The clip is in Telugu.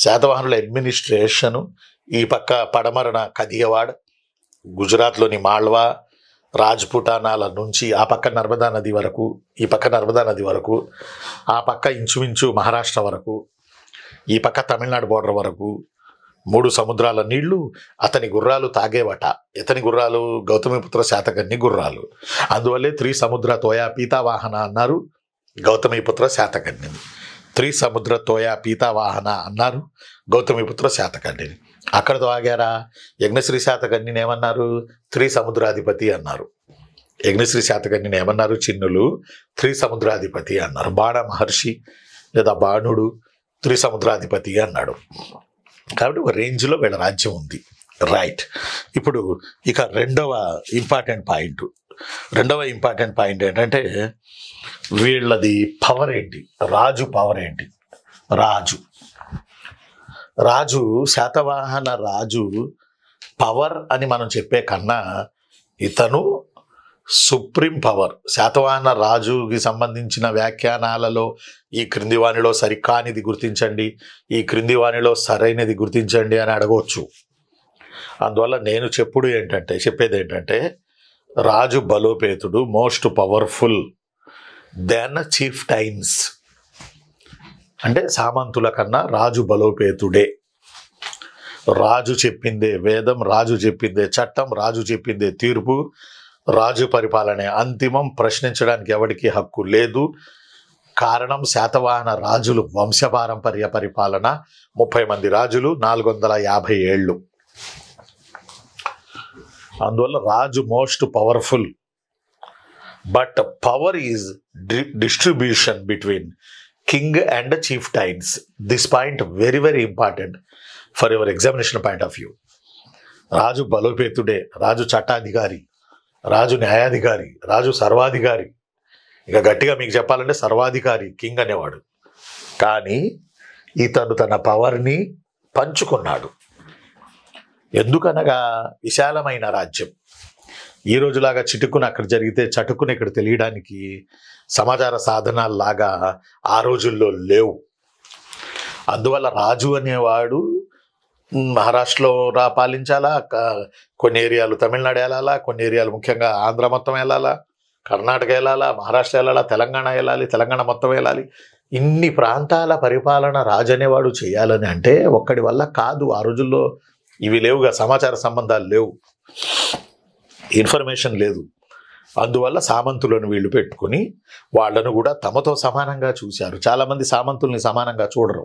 శాతవాహనుల అడ్మినిస్ట్రేషను ఈ పక్క పడమరన కదియవాడ్, గుజరాత్లోని మాళ్వా, రాజ్పుటానాల నుంచి ఆ పక్క నర్మదా నది వరకు, ఈ పక్క నర్మదా నది వరకు, ఆ పక్క ఇంచుమించు మహారాష్ట్ర వరకు, ఈ పక్క తమిళనాడు బోర్డర్ వరకు 3 సముద్రాల నీళ్లు అతని గుర్రాలు తాగేవట. ఇతని గుర్రాలు గౌతమిపుత్ర శాతకర్ణి గుర్రాలు. అందువల్లే త్రిసముద్ర తోయా పీతావాహన అన్నారు గౌతమిపుత్ర శాతకర్ణిని. త్రిసముద్ర తోయా పీతావాహన అన్నారు గౌతమిపుత్ర శాతకర్ణిని. అక్కడతో ఆగారా? యజ్ఞశ్రీ శాతకర్ణిని ఏమన్నారు? త్రిసముద్రాధిపతి అన్నారు. యజ్ఞశ్రీ శాతకర్ణిని ఏమన్నారు? చిన్నులు త్రిసముద్రాధిపతి అన్నారు. బాణ మహర్షి లేదా బాణుడు త్రిసముద్రాధిపతి అన్నాడు. కాబట్టి ఒక రేంజ్లో వీళ్ళ రాజ్యం ఉంది. రైట్. ఇప్పుడు ఇక రెండవ ఇంపార్టెంట్ పాయింట్ ఏంటంటే వీళ్ళది పవర్ ఏంటి, రాజు పవర్ ఏంటి. రాజు శాతవాహన రాజు పవర్ అని మనం చెప్పే కన్నా ఇతను సుప్రీం పవర్. శాతవాహన రాజుకి సంబంధించిన వ్యాఖ్యానాలలో ఈ క్రింది వానిలో సరికానిది గుర్తించండి, ఈ క్రింది వానిలో సరైనది గుర్తించండి అని అడగవచ్చు. అందువల్ల నేను చెప్పేది ఏంటంటే రాజు బలోపేతుడు, మోస్ట్ పవర్ఫుల్ దెన్ చీఫ్ టైన్స్. అంటే సామంతుల కన్నా రాజు బలోపేతుడే. రాజు చెప్పిందే వేదం, రాజు చెప్పిందే చట్టం, రాజు చెప్పిందే తీర్పు, రాజు పరిపాలనే అంతిమం. ప్రశ్నించడానికి ఎవరికి హక్కు లేదు. కారణం శాతవాహన రాజులు వంశపారంపర్య పరిపాలన, 30 మంది రాజులు, 450 ఏళ్ళు. అందువల్ల రాజు most powerful. But power is distribution between king and chieftains. This point very very important for your examination point of view. రాజు బలోపేతుడే, రాజు చట్టాధికారి, రాజు న్యాయాధికారి, రాజు సర్వాధికారి. ఇక గట్టిగా మీకు చెప్పాలంటే సర్వాధికారి కింగ్ అనేవాడు. కానీ ఇతను తన పవర్ని పంచుకున్నాడు. ఎందుకనగా విశాలమైన రాజ్యం. ఈ రోజులాగా చిటుకున అక్కడ జరిగితే చటుకున ఇక్కడ తెలియడానికి సమాచార సాధనాల్లాగా ఆ రోజుల్లో లేవు. అందువల్ల రాజు అనేవాడు మహారాష్ట్రలో పాలించాలా, కొన్ని ఏరియాలు తమిళనాడు వెళ్ళాలా, కొన్ని ఏరియాలు ముఖ్యంగా ఆంధ్ర మొత్తం వెళ్ళాలా, కర్ణాటక వెళ్ళాలా, మహారాష్ట్ర వెళ్ళాలా, తెలంగాణ వెళ్ళాలి, తెలంగాణ మొత్తం వెళ్ళాలి. ఇన్ని ప్రాంతాల పరిపాలన రాజు అనేవాడు చేయాలని అంటే ఒక్కడి వల్ల కాదు. ఆ రోజుల్లో ఇవి లేవుగా, సమాచార సంబంధాలు లేవు, ఇన్ఫర్మేషన్ లేదు. అందువల్ల సామంతులను వీళ్ళు పెట్టుకుని వాళ్ళను కూడా తమతో సమానంగా చూశారు. చాలామంది సామంతుల్ని సమానంగా చూడరు.